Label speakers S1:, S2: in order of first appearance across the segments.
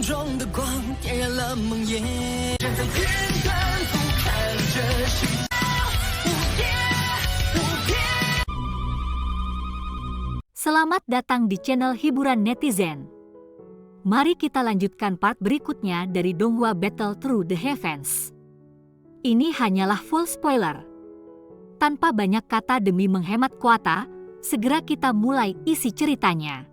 S1: 中的光点燃了梦魇，站在天边俯瞰着世界无边无边。
S2: Selamat datang di channel hiburan netizen. Mari kita lanjutkan part berikutnya dari Donghua Battle Through the Heavens. Ini hanyalah full spoiler. Tanpa banyak kata demi menghemat kuota, segera kita mulai isi ceritanya.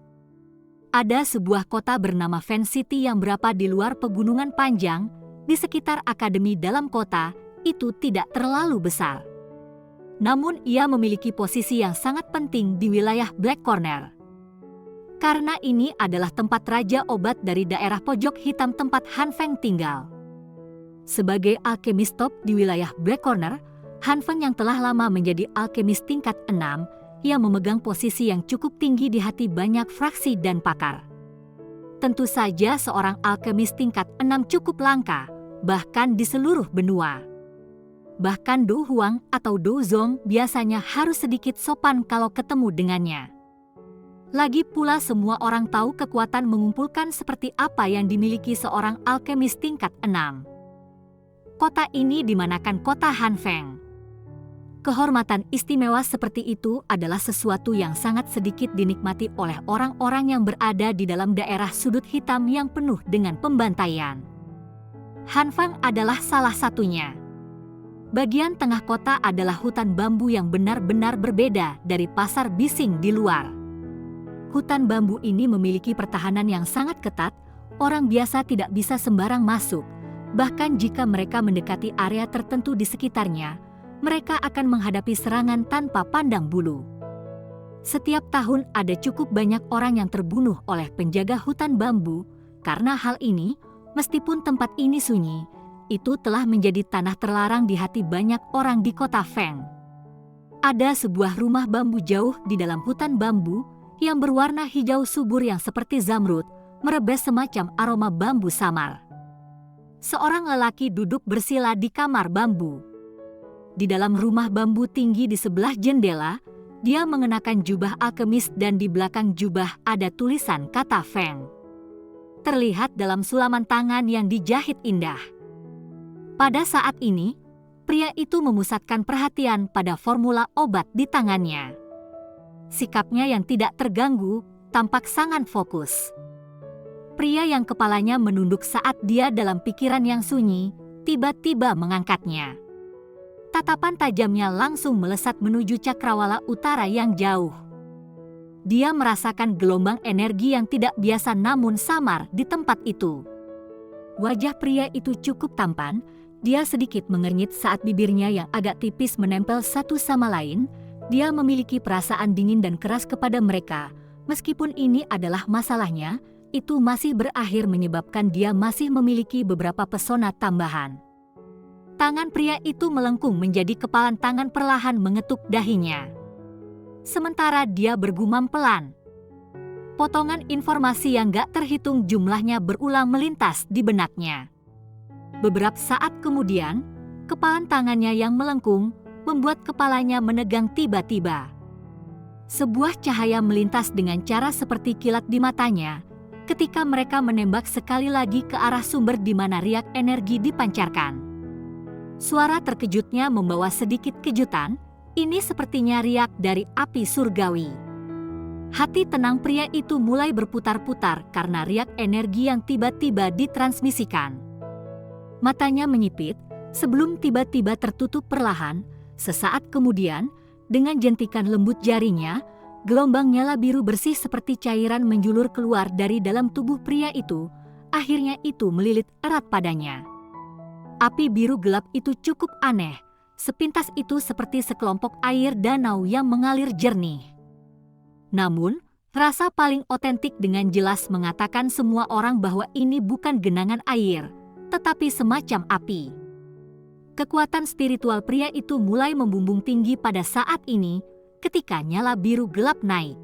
S2: Ada sebuah kota bernama Fan City yang berada di luar pegunungan panjang, di sekitar akademi dalam kota, itu tidak terlalu besar. Namun ia memiliki posisi yang sangat penting di wilayah Black Corner. Karena ini adalah tempat raja obat dari daerah pojok hitam tempat Han Feng tinggal. Sebagai alkemis top di wilayah Black Corner, Han Feng yang telah lama menjadi alkemis tingkat 6, ia memegang posisi yang cukup tinggi di hati banyak fraksi dan pakar. Tentu saja seorang alkemis tingkat 6 cukup langka, bahkan di seluruh benua. Bahkan Do Huang atau Do Zong biasanya harus sedikit sopan kalau ketemu dengannya. Lagi pula semua orang tahu kekuatan mengumpulkan seperti apa yang dimiliki seorang alkemis tingkat 6. Kota ini dimanakan kota Han Feng. Kehormatan istimewa seperti itu adalah sesuatu yang sangat sedikit dinikmati oleh orang-orang yang berada di dalam daerah sudut hitam yang penuh dengan pembantaian. Han Feng adalah salah satunya. Bagian tengah kota adalah hutan bambu yang benar-benar berbeda dari pasar bising di luar. Hutan bambu ini memiliki pertahanan yang sangat ketat, orang biasa tidak bisa sembarang masuk, bahkan jika mereka mendekati area tertentu di sekitarnya, mereka akan menghadapi serangan tanpa pandang bulu. Setiap tahun ada cukup banyak orang yang terbunuh oleh penjaga hutan bambu. Karena hal ini, meskipun tempat ini sunyi, itu telah menjadi tanah terlarang di hati banyak orang di kota Feng. Ada sebuah rumah bambu jauh di dalam hutan bambu yang berwarna hijau subur yang seperti zamrud, merebes semacam aroma bambu samar. Seorang lelaki duduk bersila di kamar bambu. Di dalam rumah bambu tinggi di sebelah jendela, dia mengenakan jubah alkemis dan di belakang jubah ada tulisan kata Feng. Terlihat dalam sulaman tangan yang dijahit indah. Pada saat ini, pria itu memusatkan perhatian pada formula obat di tangannya. Sikapnya yang tidak terganggu, tampak sangat fokus. Pria yang kepalanya menunduk saat dia dalam pikiran yang sunyi, tiba-tiba mengangkatnya. Tatapan tajamnya langsung melesat menuju cakrawala utara yang jauh. Dia merasakan gelombang energi yang tidak biasa namun samar di tempat itu. Wajah pria itu cukup tampan, dia sedikit mengernyit saat bibirnya yang agak tipis menempel satu sama lain. Dia memiliki perasaan dingin dan keras kepada mereka. Meskipun ini adalah masalahnya, itu masih berakhir menyebabkan dia masih memiliki beberapa pesona tambahan. Tangan pria itu melengkung menjadi kepalan tangan perlahan mengetuk dahinya. Sementara dia bergumam pelan. Potongan informasi yang gak terhitung jumlahnya berulang melintas di benaknya. Beberapa saat kemudian, kepalan tangannya yang melengkung membuat kepalanya menegang tiba-tiba. Sebuah cahaya melintas dengan cara seperti kilat di matanya ketika mereka menembak sekali lagi ke arah sumber di mana riak energi dipancarkan. Suara terkejutnya membawa sedikit kejutan, ini sepertinya riak dari api surgawi. Hati tenang pria itu mulai berputar-putar karena riak energi yang tiba-tiba ditransmisikan. Matanya menyipit, sebelum tiba-tiba tertutup perlahan, sesaat kemudian, dengan jentikan lembut jarinya, gelombang nyala biru bersih seperti cairan menjulur keluar dari dalam tubuh pria itu, akhirnya itu melilit erat padanya. Api biru gelap itu cukup aneh, sepintas itu seperti sekelompok air danau yang mengalir jernih. Namun, rasa paling otentik dengan jelas mengatakan semua orang bahwa ini bukan genangan air, tetapi semacam api. Kekuatan spiritual pria itu mulai membumbung tinggi pada saat ini, ketika nyala biru gelap naik.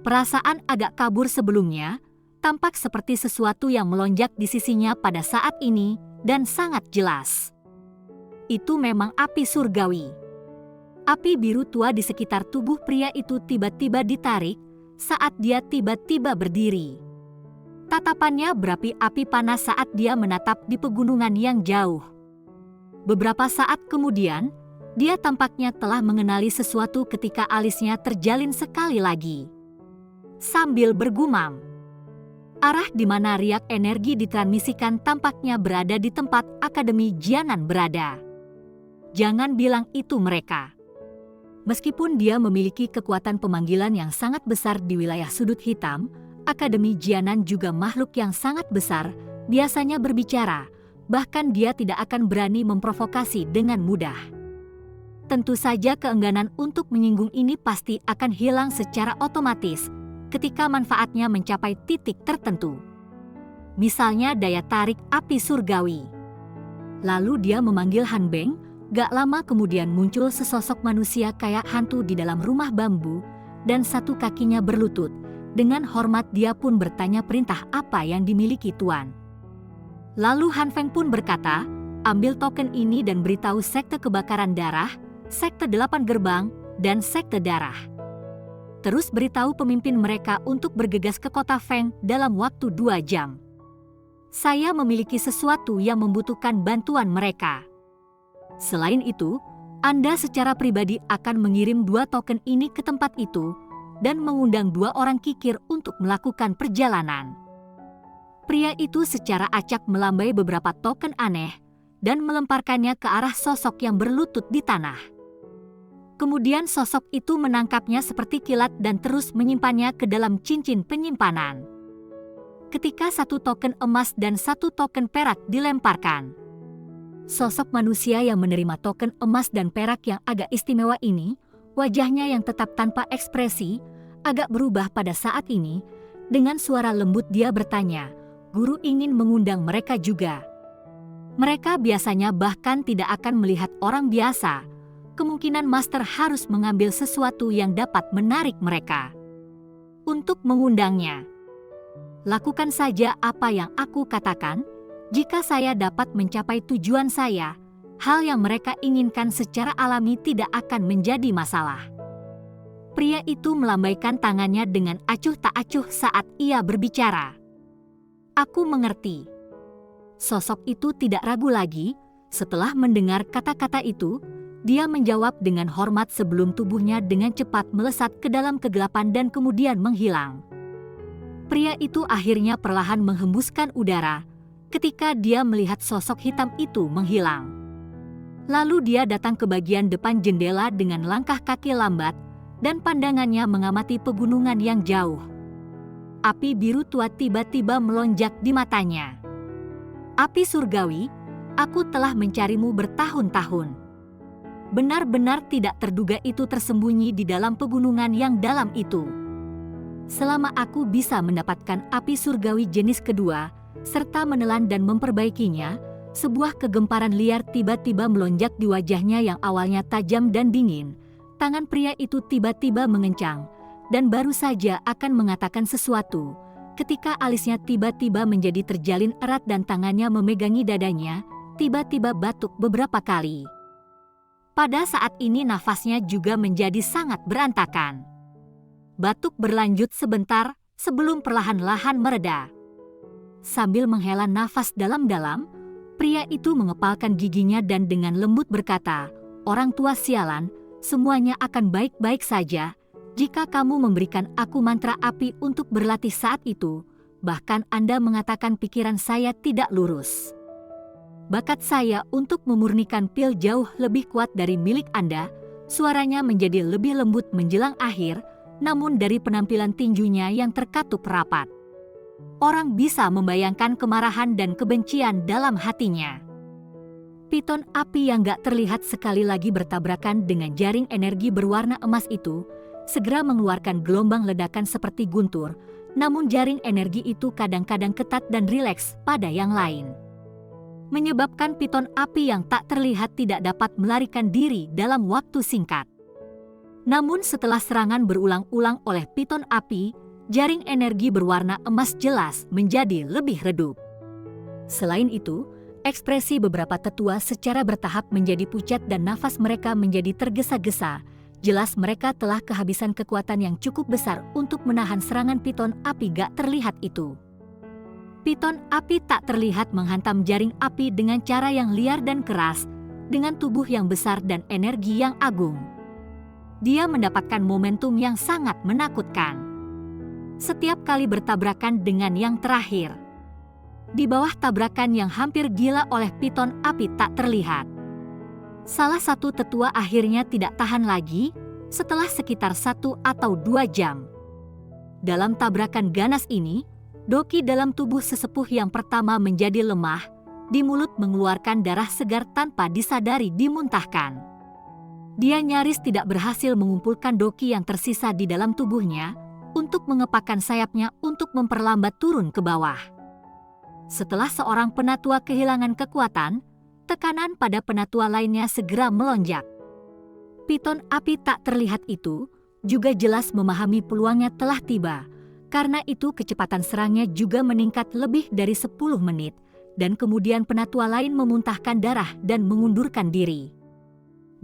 S2: Perasaan agak kabur sebelumnya, tampak seperti sesuatu yang melonjak di sisinya pada saat ini, dan sangat jelas. Itu memang api surgawi. Api biru tua di sekitar tubuh pria itu tiba-tiba ditarik saat dia tiba-tiba berdiri. Tatapannya berapi-api panas saat dia menatap di pegunungan yang jauh. Beberapa saat kemudian, dia tampaknya telah mengenali sesuatu ketika alisnya terjalin sekali lagi. Sambil bergumam, arah di mana riak energi ditransmisikan tampaknya berada di tempat Akademi Jianan berada. Jangan bilang itu mereka. Meskipun dia memiliki kekuatan pemanggilan yang sangat besar di wilayah sudut hitam, Akademi Jianan juga makhluk yang sangat besar, biasanya berbicara, bahkan dia tidak akan berani memprovokasi dengan mudah. Tentu saja keengganan untuk menyinggung ini pasti akan hilang secara otomatis ketika manfaatnya mencapai titik tertentu. Misalnya daya tarik api surgawi. Lalu dia memanggil Han Beng, gak lama kemudian muncul sesosok manusia kayak hantu di dalam rumah bambu, dan satu kakinya berlutut. Dengan hormat dia pun bertanya perintah apa yang dimiliki Tuan. Lalu Han Feng pun berkata, ambil token ini dan beritahu sekte kebakaran darah, sekte 8 gerbang, dan sekte darah. Terus beritahu pemimpin mereka untuk bergegas ke kota Feng dalam waktu 2 jam. Saya memiliki sesuatu yang membutuhkan bantuan mereka. Selain itu, Anda secara pribadi akan mengirim 2 token ini ke tempat itu, dan mengundang 2 orang kikir untuk melakukan perjalanan. Pria itu secara acak melambai beberapa token aneh dan melemparkannya ke arah sosok yang berlutut di tanah. Kemudian sosok itu menangkapnya seperti kilat dan terus menyimpannya ke dalam cincin penyimpanan. Ketika 1 token emas dan 1 token perak dilemparkan, sosok manusia yang menerima token emas dan perak yang agak istimewa ini, wajahnya yang tetap tanpa ekspresi, agak berubah pada saat ini. Dengan suara lembut dia bertanya, guru ingin mengundang mereka juga. Mereka biasanya bahkan tidak akan melihat orang biasa. Kemungkinan master harus mengambil sesuatu yang dapat menarik mereka. Untuk mengundangnya, lakukan saja apa yang aku katakan. Jika saya dapat mencapai tujuan saya, hal yang mereka inginkan secara alami tidak akan menjadi masalah. Pria itu melambaikan tangannya dengan acuh tak acuh saat ia berbicara. Aku mengerti. Sosok itu tidak ragu lagi. Setelah mendengar kata-kata itu, dia menjawab dengan hormat sebelum tubuhnya dengan cepat melesat ke dalam kegelapan dan kemudian menghilang. Pria itu akhirnya perlahan menghembuskan udara ketika dia melihat sosok hitam itu menghilang. Lalu dia datang ke bagian depan jendela dengan langkah kaki lambat dan pandangannya mengamati pegunungan yang jauh. Api biru tua tiba-tiba melonjak di matanya. Api surgawi, aku telah mencarimu bertahun-tahun. Benar-benar tidak terduga itu tersembunyi di dalam pegunungan yang dalam itu. Selama aku bisa mendapatkan api surgawi jenis kedua, serta menelan dan memperbaikinya, sebuah kegemparan liar tiba-tiba melonjak di wajahnya yang awalnya tajam dan dingin. Tangan pria itu tiba-tiba mengencang, dan baru saja akan mengatakan sesuatu, ketika alisnya tiba-tiba menjadi terjalin erat dan tangannya memegangi dadanya, tiba-tiba batuk beberapa kali. Pada saat ini nafasnya juga menjadi sangat berantakan. Batuk berlanjut sebentar sebelum perlahan-lahan mereda. Sambil menghela nafas dalam-dalam, pria itu mengepalkan giginya dan dengan lembut berkata, orang tua sialan, semuanya akan baik-baik saja jika kamu memberikan aku mantra api untuk berlatih saat itu. Bahkan Anda mengatakan pikiran saya tidak lurus. Bakat saya untuk memurnikan pil jauh lebih kuat dari milik Anda. Suaranya menjadi lebih lembut menjelang akhir, namun dari penampilan tinjunya yang terkatup rapat, orang bisa membayangkan kemarahan dan kebencian dalam hatinya. Piton api yang gak terlihat sekali lagi bertabrakan dengan jaring energi berwarna emas itu, segera mengeluarkan gelombang ledakan seperti guntur, namun jaring energi itu kadang-kadang ketat dan rileks pada yang lain, menyebabkan piton api yang tak terlihat tidak dapat melarikan diri dalam waktu singkat. Namun setelah serangan berulang-ulang oleh piton api, jaring energi berwarna emas jelas menjadi lebih redup. Selain itu, ekspresi beberapa tetua secara bertahap menjadi pucat dan nafas mereka menjadi tergesa-gesa. Jelas mereka telah kehabisan kekuatan yang cukup besar untuk menahan serangan piton api gak terlihat itu. Piton api tak terlihat menghantam jaring api dengan cara yang liar dan keras, dengan tubuh yang besar dan energi yang agung. Dia mendapatkan momentum yang sangat menakutkan. Setiap kali bertabrakan dengan yang terakhir, di bawah tabrakan yang hampir gila oleh piton api tak terlihat, salah satu tetua akhirnya tidak tahan lagi setelah sekitar 1 atau 2 jam. Dalam tabrakan ganas ini, Doki dalam tubuh sesepuh yang pertama menjadi lemah, di mulut mengeluarkan darah segar tanpa disadari dimuntahkan. Dia nyaris tidak berhasil mengumpulkan Doki yang tersisa di dalam tubuhnya untuk mengepakkan sayapnya untuk memperlambat turun ke bawah. Setelah seorang penatua kehilangan kekuatan, tekanan pada penatua lainnya segera melonjak. Piton api tak terlihat itu juga jelas memahami peluangnya telah tiba. Karena itu kecepatan serangnya juga meningkat lebih dari 10 menit, dan kemudian penatua lain memuntahkan darah dan mengundurkan diri.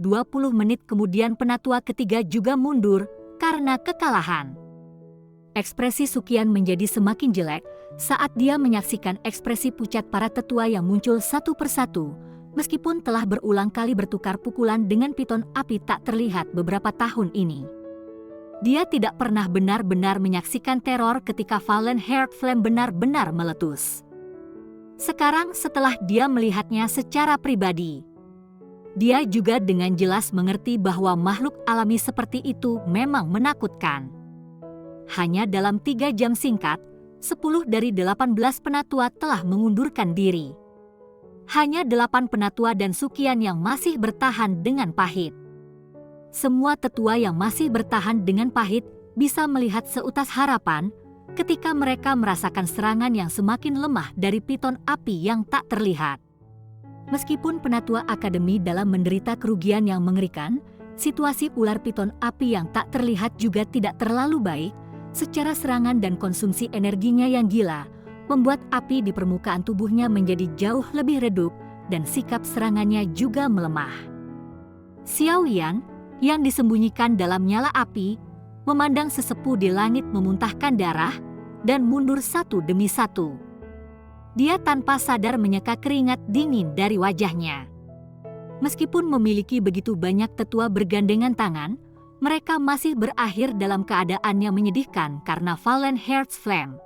S2: 20 menit kemudian penatua ketiga juga mundur karena kekalahan. Ekspresi Sukian menjadi semakin jelek saat dia menyaksikan ekspresi pucat para tetua yang muncul satu persatu, meskipun telah berulang kali bertukar pukulan dengan piton api tak terlihat beberapa tahun ini. Dia tidak pernah benar-benar menyaksikan teror ketika Fallen Heart Flame benar-benar meletus. Sekarang setelah dia melihatnya secara pribadi, dia juga dengan jelas mengerti bahwa makhluk alami seperti itu memang menakutkan. Hanya dalam 3 jam singkat, 10 dari 18 penatua telah mengundurkan diri. Hanya 8 penatua dan Sukian yang masih bertahan dengan pahit. Semua tetua yang masih bertahan dengan pahit bisa melihat seutas harapan ketika mereka merasakan serangan yang semakin lemah dari piton api yang tak terlihat. Meskipun penatua akademi dalam menderita kerugian yang mengerikan, situasi ular piton api yang tak terlihat juga tidak terlalu baik. Secara serangan dan konsumsi energinya yang gila, membuat api di permukaan tubuhnya menjadi jauh lebih redup dan sikap serangannya juga melemah. Xiao Yan yang disembunyikan dalam nyala api, memandang sesepuh di langit memuntahkan darah dan mundur satu demi satu. Dia tanpa sadar menyeka keringat dingin dari wajahnya. Meskipun memiliki begitu banyak tetua bergandengan tangan, mereka masih berakhir dalam keadaan yang menyedihkan karena Fallen Heart Flame.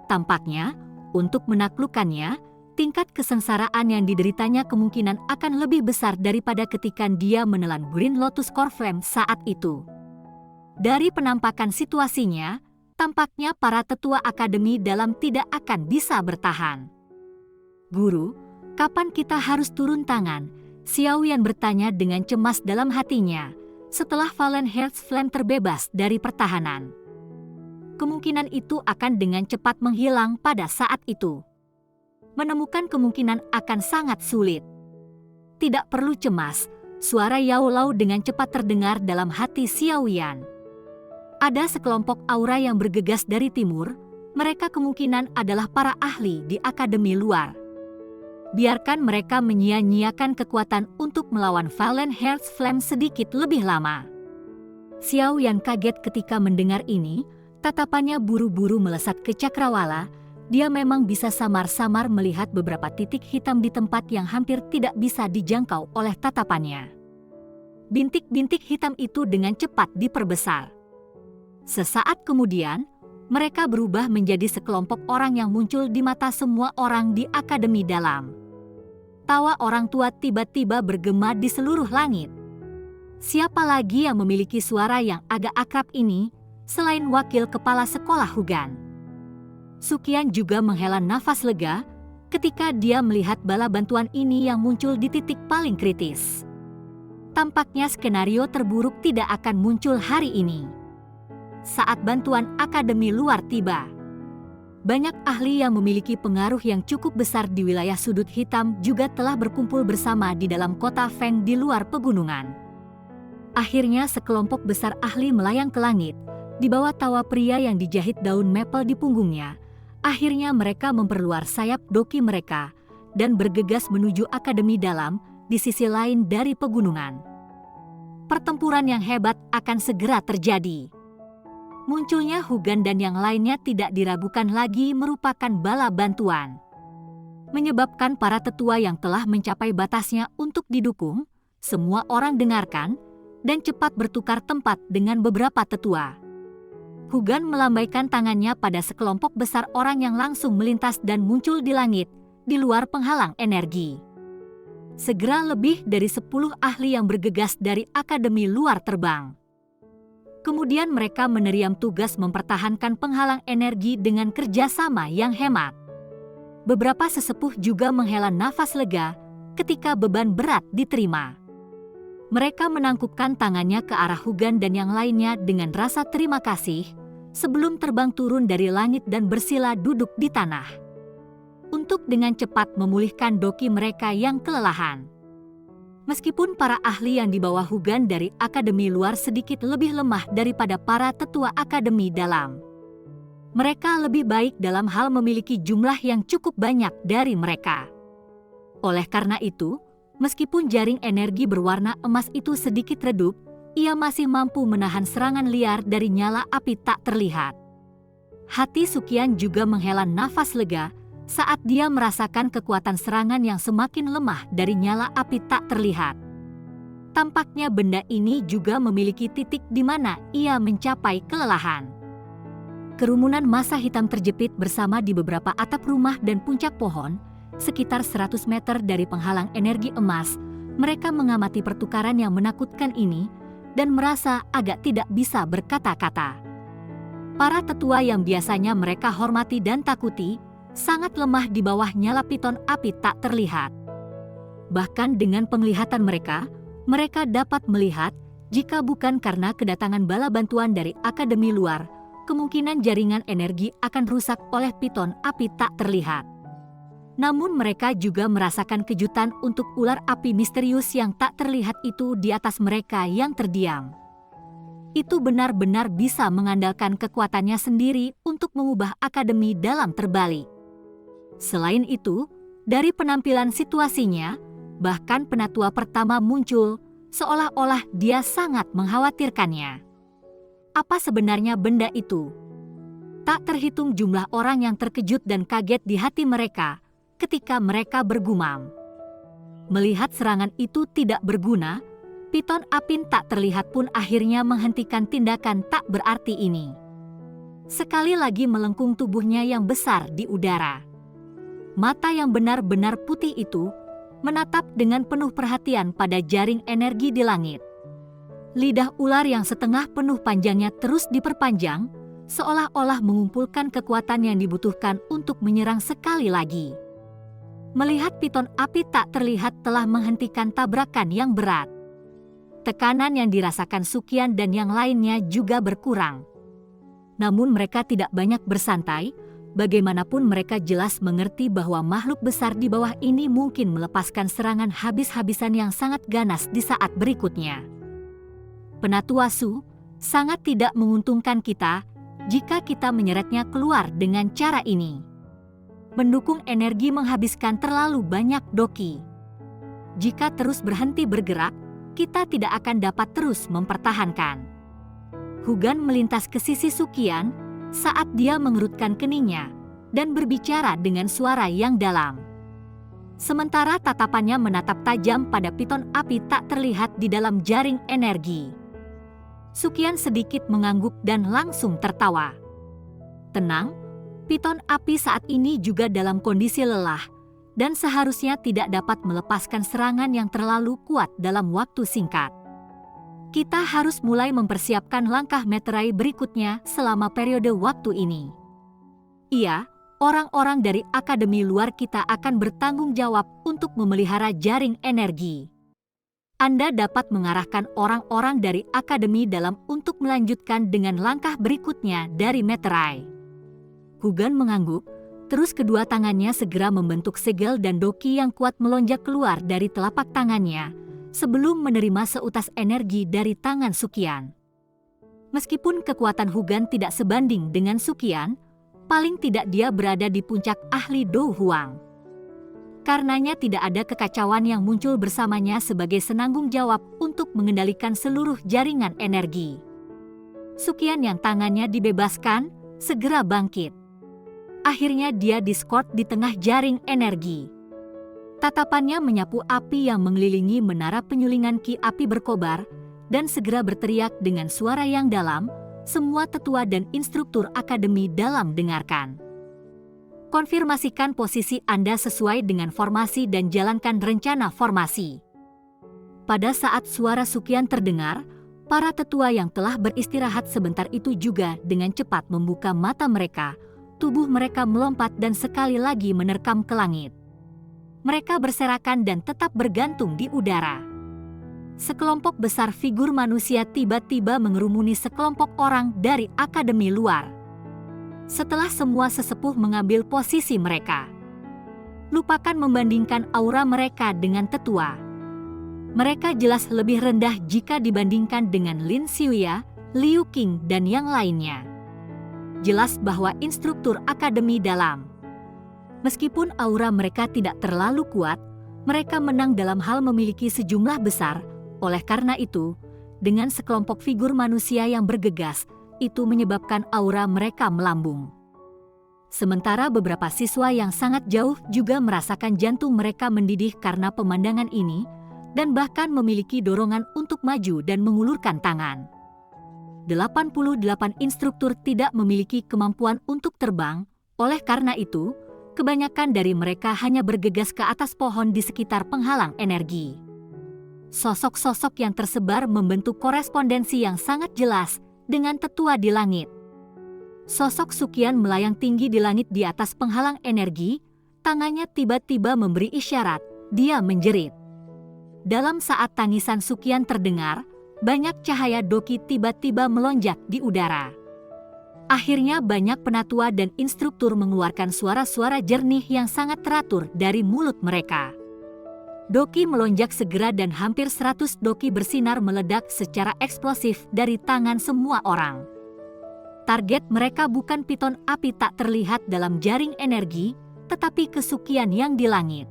S2: Tampaknya, untuk menaklukkannya, tingkat kesengsaraan yang dideritanya kemungkinan akan lebih besar daripada ketika dia menelan Green Lotus Core Flame saat itu. Dari penampakan situasinya, tampaknya para tetua akademi dalam tidak akan bisa bertahan. "Guru, kapan kita harus turun tangan?" Xiao Yan bertanya dengan cemas dalam hatinya, setelah Fallen Heart Flame terbebas dari pertahanan. Kemungkinan itu akan dengan cepat menghilang pada saat itu. Menemukan kemungkinan akan sangat sulit. Tidak perlu cemas, suara Yao Lao dengan cepat terdengar dalam hati Xiao Yan. Ada sekelompok aura yang bergegas dari timur, mereka kemungkinan adalah para ahli di akademi luar. Biarkan mereka menyia-nyiakan kekuatan untuk melawan Fallen Heart Flame sedikit lebih lama. Xiao Yan kaget ketika mendengar ini, tatapannya buru-buru melesat ke cakrawala. Dia memang bisa samar-samar melihat beberapa titik hitam di tempat yang hampir tidak bisa dijangkau oleh tatapannya. Bintik-bintik hitam itu dengan cepat diperbesar. Sesaat kemudian, mereka berubah menjadi sekelompok orang yang muncul di mata semua orang di akademi dalam. Tawa orang tua tiba-tiba bergema di seluruh langit. Siapa lagi yang memiliki suara yang agak akrab ini, selain wakil kepala sekolah Hugan? Sukian juga menghela nafas lega ketika dia melihat bala bantuan ini yang muncul di titik paling kritis. Tampaknya skenario terburuk tidak akan muncul hari ini. Saat bantuan akademi luar tiba, banyak ahli yang memiliki pengaruh yang cukup besar di wilayah sudut hitam juga telah berkumpul bersama di dalam kota Feng di luar pegunungan. Akhirnya sekelompok besar ahli melayang ke langit, di bawah tawa pria yang dijahit daun maple di punggungnya. Akhirnya mereka memperluar sayap doki mereka dan bergegas menuju akademi dalam di sisi lain dari pegunungan. Pertempuran yang hebat akan segera terjadi. Munculnya Hugan dan yang lainnya tidak diragukan lagi merupakan bala bantuan. Menyebabkan para tetua yang telah mencapai batasnya untuk didukung, semua orang dengarkan, dan cepat bertukar tempat dengan beberapa tetua. Hugan melambaikan tangannya pada sekelompok besar orang yang langsung melintas dan muncul di langit, di luar penghalang energi. Segera lebih dari 10 ahli yang bergegas dari Akademi Luar terbang. Kemudian mereka meneriam tugas mempertahankan penghalang energi dengan kerjasama yang hemat. Beberapa sesepuh juga menghela nafas lega ketika beban berat diterima. Mereka menangkupkan tangannya ke arah Hugan dan yang lainnya dengan rasa terima kasih sebelum terbang turun dari langit dan bersila duduk di tanah. Untuk dengan cepat memulihkan doki mereka yang kelelahan. Meskipun para ahli yang dibawa Hugan dari Akademi Luar sedikit lebih lemah daripada para tetua Akademi Dalam. Mereka lebih baik dalam hal memiliki jumlah yang cukup banyak dari mereka. Oleh karena itu, meskipun jaring energi berwarna emas itu sedikit redup, ia masih mampu menahan serangan liar dari nyala api tak terlihat. Hati Sukian juga menghela nafas lega saat dia merasakan kekuatan serangan yang semakin lemah dari nyala api tak terlihat. Tampaknya benda ini juga memiliki titik di mana ia mencapai kelelahan. Kerumunan massa hitam terjepit bersama di beberapa atap rumah dan puncak pohon, sekitar 100 meter dari penghalang energi emas. Mereka mengamati pertukaran yang menakutkan ini dan merasa agak tidak bisa berkata-kata. Para tetua yang biasanya mereka hormati dan takuti, sangat lemah di bawah nyala piton api tak terlihat. Bahkan dengan penglihatan mereka, mereka dapat melihat, jika bukan karena kedatangan bala bantuan dari Akademi Luar, kemungkinan jaringan energi akan rusak oleh piton api tak terlihat. Namun mereka juga merasakan kejutan untuk ular api misterius yang tak terlihat itu di atas mereka yang terdiam. Itu benar-benar bisa mengandalkan kekuatannya sendiri untuk mengubah Akademi Dalam terbalik. Selain itu, dari penampilan situasinya, bahkan penatua pertama muncul, seolah-olah dia sangat mengkhawatirkannya. Apa sebenarnya benda itu? Tak terhitung jumlah orang yang terkejut dan kaget di hati mereka ketika mereka bergumam. Melihat serangan itu tidak berguna, piton api tak terlihat pun akhirnya menghentikan tindakan tak berarti ini. Sekali lagi melengkung tubuhnya yang besar di udara. Mata yang benar-benar putih itu menatap dengan penuh perhatian pada jaring energi di langit. Lidah ular yang setengah penuh panjangnya terus diperpanjang, seolah-olah mengumpulkan kekuatan yang dibutuhkan untuk menyerang sekali lagi. Melihat piton api tak terlihat telah menghentikan tabrakan yang berat. Tekanan yang dirasakan Sukian dan yang lainnya juga berkurang. Namun mereka tidak banyak bersantai. Bagaimanapun mereka jelas mengerti bahwa makhluk besar di bawah ini mungkin melepaskan serangan habis-habisan yang sangat ganas di saat berikutnya. Penatua Su, sangat tidak menguntungkan kita jika kita menyeretnya keluar dengan cara ini. Mendukung energi menghabiskan terlalu banyak doki. Jika terus berhenti bergerak, kita tidak akan dapat terus mempertahankan. Hugan melintas ke sisi Sukian saat dia mengerutkan keningnya dan berbicara dengan suara yang dalam. Sementara tatapannya menatap tajam pada piton api tak terlihat di dalam jaring energi. Sukian sedikit mengangguk dan langsung tertawa. Tenang, piton api saat ini juga dalam kondisi lelah dan seharusnya tidak dapat melepaskan serangan yang terlalu kuat dalam waktu singkat. Kita harus mulai mempersiapkan langkah meterai berikutnya selama periode waktu ini. Iya, orang-orang dari Akademi Luar kita akan bertanggung jawab untuk memelihara jaring energi. Anda dapat mengarahkan orang-orang dari Akademi Dalam untuk melanjutkan dengan langkah berikutnya dari meterai. Hugan mengangguk, terus kedua tangannya segera membentuk segel dan doki yang kuat melonjak keluar dari telapak tangannya sebelum menerima seutas energi dari tangan Sukian. Meskipun kekuatan Hugan tidak sebanding dengan Sukian, paling tidak dia berada di puncak ahli Do Huang. Karenanya tidak ada kekacauan yang muncul bersamanya sebagai senanggung jawab untuk mengendalikan seluruh jaringan energi. Sukian yang tangannya dibebaskan, segera bangkit. Akhirnya dia diskort di tengah jaring energi. Tatapannya menyapu api yang mengelilingi menara penyulingan ki api berkobar, dan segera berteriak dengan suara yang dalam, semua tetua dan instruktur akademi dalam dengarkan. Konfirmasikan posisi Anda sesuai dengan formasi dan jalankan rencana formasi. Pada saat suara Sukian terdengar, para tetua yang telah beristirahat sebentar itu juga dengan cepat membuka mata mereka, tubuh mereka melompat dan sekali lagi menerkam ke langit. Mereka berserakan dan tetap bergantung di udara. Sekelompok besar figur manusia tiba-tiba mengerumuni sekelompok orang dari akademi luar. Setelah semua sesepuh mengambil posisi mereka, lupakan membandingkan aura mereka dengan tetua. Mereka jelas lebih rendah jika dibandingkan dengan Lin Xiuya, Liu Qing, dan yang lainnya. Jelas bahwa instruktur akademi dalam. Meskipun aura mereka tidak terlalu kuat, mereka menang dalam hal memiliki sejumlah besar. Oleh karena itu, dengan sekelompok figur manusia yang bergegas, itu menyebabkan aura mereka melambung. Sementara beberapa siswa yang sangat jauh juga merasakan jantung mereka mendidih karena pemandangan ini, dan bahkan memiliki dorongan untuk maju dan mengulurkan tangan. 88 instruktur tidak memiliki kemampuan untuk terbang, oleh karena itu, kebanyakan dari mereka hanya bergegas ke atas pohon di sekitar penghalang energi. Sosok-sosok yang tersebar membentuk korespondensi yang sangat jelas dengan tetua di langit. Sosok Sukian melayang tinggi di langit di atas penghalang energi, tangannya tiba-tiba memberi isyarat, dia menjerit. Dalam saat tangisan Sukian terdengar, banyak cahaya doki tiba-tiba melonjak di udara. Akhirnya banyak penatua dan instruktur mengeluarkan suara-suara jernih yang sangat teratur dari mulut mereka. Doki melonjak segera dan hampir 100 doki bersinar meledak secara eksplosif dari tangan semua orang. Target mereka bukan piton api tak terlihat dalam jaring energi, tetapi kesukian yang di langit.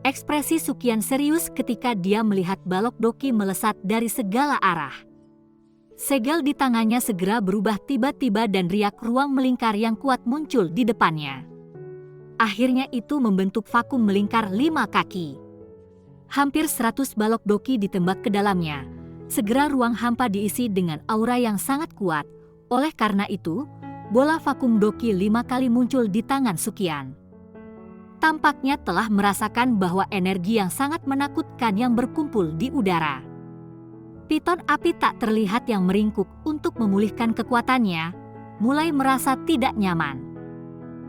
S2: Ekspresi Sukian serius ketika dia melihat balok doki melesat dari segala arah. Segel di tangannya segera berubah tiba-tiba dan riak ruang melingkar yang kuat muncul di depannya. Akhirnya itu membentuk vakum melingkar 5 kaki. Hampir 100 balok doki ditembak ke dalamnya. Segera ruang hampa diisi dengan aura yang sangat kuat. Oleh karena itu, bola vakum doki 5 kali muncul di tangan Sukian. Tampaknya telah merasakan bahwa energi yang sangat menakutkan yang berkumpul di udara. Piton api tak terlihat yang meringkuk untuk memulihkan kekuatannya, mulai merasa tidak nyaman.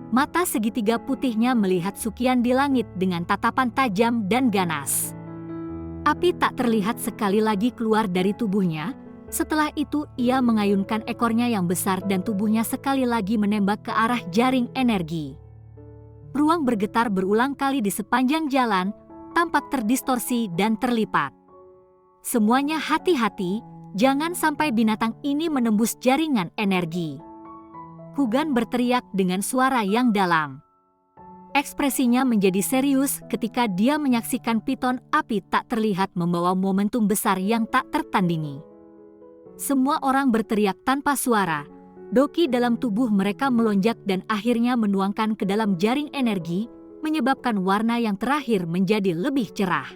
S2: Mata segitiga putihnya melihat Sukian di langit dengan tatapan tajam dan ganas. Api tak terlihat sekali lagi keluar dari tubuhnya, setelah itu ia mengayunkan ekornya yang besar dan tubuhnya sekali lagi menembak ke arah jaring energi. Ruang bergetar berulang kali di sepanjang jalan, tampak terdistorsi dan terlipat. Semuanya hati-hati, jangan sampai binatang ini menembus jaringan energi. Hugan berteriak dengan suara yang dalam. Ekspresinya menjadi serius ketika dia menyaksikan piton api tak terlihat membawa momentum besar yang tak tertandingi. Semua orang berteriak tanpa suara. Doki dalam tubuh mereka melonjak dan akhirnya menuangkan ke dalam jaring energi, menyebabkan warna yang terakhir menjadi lebih cerah.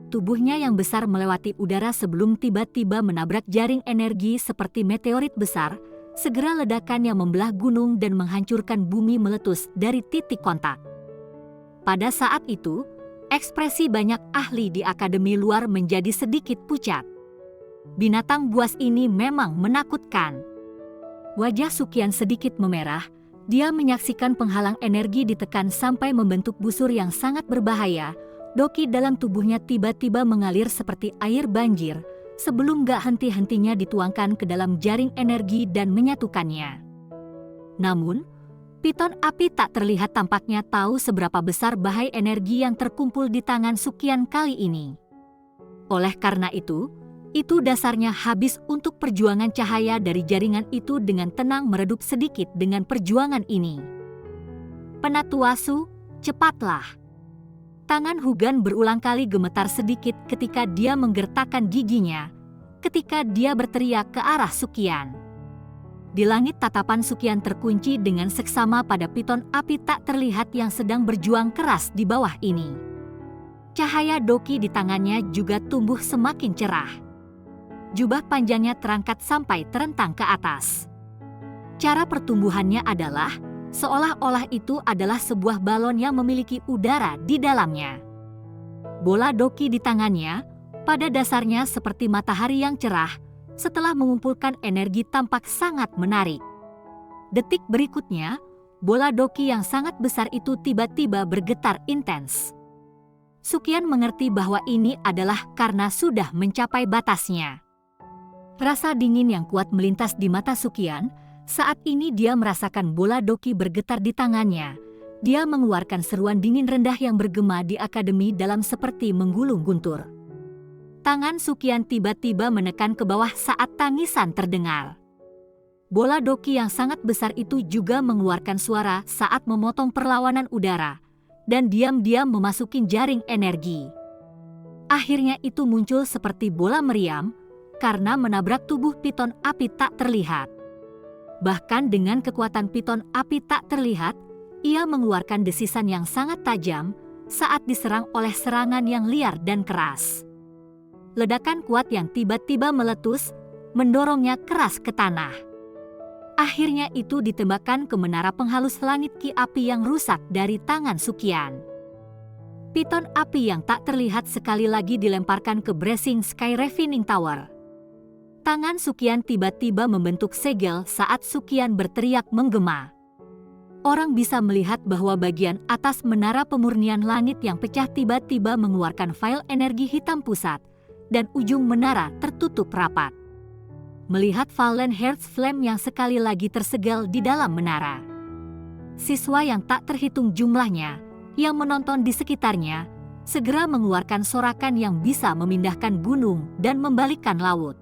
S2: Tubuhnya yang besar melewati udara sebelum tiba-tiba menabrak jaring energi seperti meteorit besar, segera ledakan yang membelah gunung dan menghancurkan bumi meletus dari titik kontak. Pada saat itu, ekspresi banyak ahli di akademi luar menjadi sedikit pucat. Binatang buas ini memang menakutkan. Wajah Sukian sedikit memerah, dia menyaksikan penghalang energi ditekan sampai membentuk busur yang sangat berbahaya. Doki dalam tubuhnya tiba-tiba mengalir seperti air banjir, sebelum gak henti-hentinya dituangkan ke dalam jaring energi dan menyatukannya. Namun, piton api tak terlihat tampaknya tahu seberapa besar bahaya energi yang terkumpul di tangan Sukian kali ini. Oleh karena itu dasarnya habis untuk perjuangan cahaya dari jaringan itu dengan tenang meredup sedikit dengan perjuangan ini. Penatua Su, cepatlah. Tangan Hugan berulang kali gemetar sedikit ketika dia menggertakkan giginya. ketika dia berteriak ke arah Sukian. Di langit tatapan Sukian terkunci dengan seksama pada piton api tak terlihat yang sedang berjuang keras di bawah ini. Cahaya Doki di tangannya juga tumbuh semakin cerah. Jubah panjangnya terangkat sampai terentang ke atas. Cara pertumbuhannya adalah seolah-olah itu adalah sebuah balon yang memiliki udara di dalamnya. Bola Doki di tangannya pada dasarnya seperti matahari yang cerah, setelah mengumpulkan energi tampak sangat menarik. Detik berikutnya, bola Doki yang sangat besar itu tiba-tiba bergetar intens. Sukian mengerti bahwa ini adalah karena sudah mencapai batasnya. Rasa dingin yang kuat melintas di mata Sukian. Saat ini dia merasakan bola Doki bergetar di tangannya. Dia mengeluarkan seruan dingin rendah yang bergema di akademi dalam seperti menggulung guntur. Tangan Sukian tiba-tiba menekan ke bawah saat tangisan terdengar. Bola Doki yang sangat besar itu juga mengeluarkan suara saat memotong perlawanan udara dan diam-diam memasuki jaring energi. Akhirnya itu muncul seperti bola meriam karena menabrak tubuh piton api tak terlihat. Bahkan dengan kekuatan piton api tak terlihat, ia mengeluarkan desisan yang sangat tajam saat diserang oleh serangan yang liar dan keras. Ledakan kuat yang tiba-tiba meletus, mendorongnya keras ke tanah. Akhirnya itu ditembakkan ke menara penghalus langit ki api yang rusak dari tangan Sukian. Piton api yang tak terlihat sekali lagi dilemparkan ke Bracing Sky Refining Tower. Tangan Sukian tiba-tiba membentuk segel saat Sukian berteriak menggema. Orang bisa melihat bahwa bagian atas menara pemurnian langit yang pecah tiba-tiba mengeluarkan file energi hitam pusat, dan ujung menara tertutup rapat. Melihat Fallen Hearts Flame yang sekali lagi tersegel di dalam menara. Siswa yang tak terhitung jumlahnya, yang menonton di sekitarnya, segera mengeluarkan sorakan yang bisa memindahkan gunung dan membalikkan laut.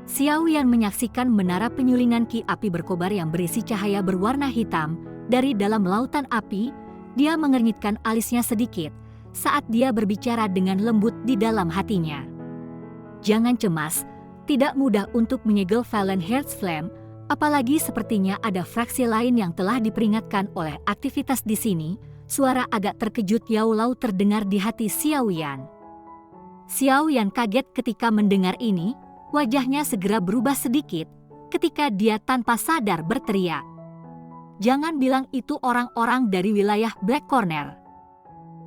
S2: Xiao Yan menyaksikan menara penyulingan ki api berkobar yang berisi cahaya berwarna hitam dari dalam lautan api. Dia mengernyitkan alisnya sedikit saat dia berbicara dengan lembut di dalam hatinya. Jangan cemas, tidak mudah untuk menyegel Fallen Hearts Flame, apalagi sepertinya ada fraksi lain yang telah diperingatkan oleh aktivitas di sini. Suara agak terkejut Yao Lao terdengar di hati Xiao Yan. Xiao Yan kaget ketika mendengar ini. Wajahnya segera berubah sedikit ketika dia tanpa sadar berteriak. Jangan bilang itu orang-orang dari wilayah Black Corner.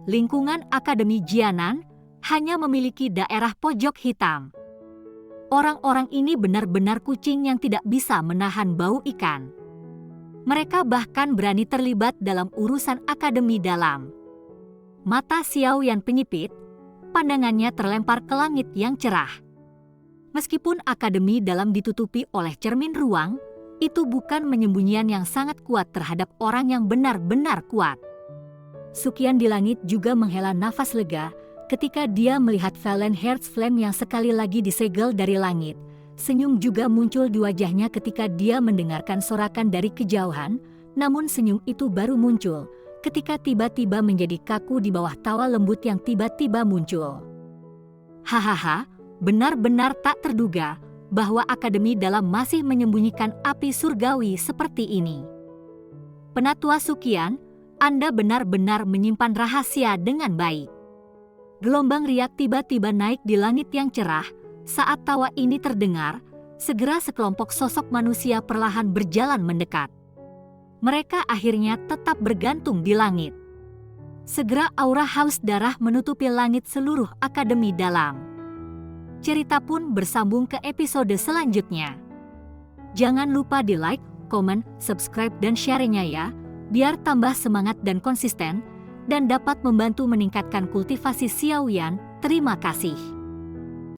S2: Lingkungan Akademi Jianan hanya memiliki daerah pojok hitam. Orang-orang ini benar-benar kucing yang tidak bisa menahan bau ikan. Mereka bahkan berani terlibat dalam urusan akademi dalam. Mata Xiao Yan penyipit, pandangannya terlempar ke langit yang cerah. Meskipun akademi dalam ditutupi oleh cermin ruang, itu bukan penyembunyian yang sangat kuat terhadap orang yang benar-benar kuat. Sukian di langit juga menghela nafas lega ketika dia melihat Fallen Hearts Flame yang sekali lagi disegel dari langit. Senyum juga muncul di wajahnya ketika dia mendengarkan sorakan dari kejauhan, namun senyum itu baru muncul ketika tiba-tiba menjadi kaku di bawah tawa lembut yang tiba-tiba muncul. Hahaha. Benar-benar tak terduga bahwa akademi dalam masih menyembunyikan api surgawi seperti ini. Penatua Sukian, Anda benar-benar menyimpan rahasia dengan baik. Gelombang riak tiba-tiba naik di langit yang cerah. Saat tawa ini terdengar, segera sekelompok sosok manusia perlahan berjalan mendekat. Mereka akhirnya tetap bergantung di langit. Segera aura haus darah menutupi langit seluruh akademi dalam. Cerita pun bersambung ke episode selanjutnya. Jangan lupa di like, komen, subscribe dan share-nya ya, biar tambah semangat dan konsisten, dan dapat membantu meningkatkan kultivasi Xiao Yan. Terima kasih.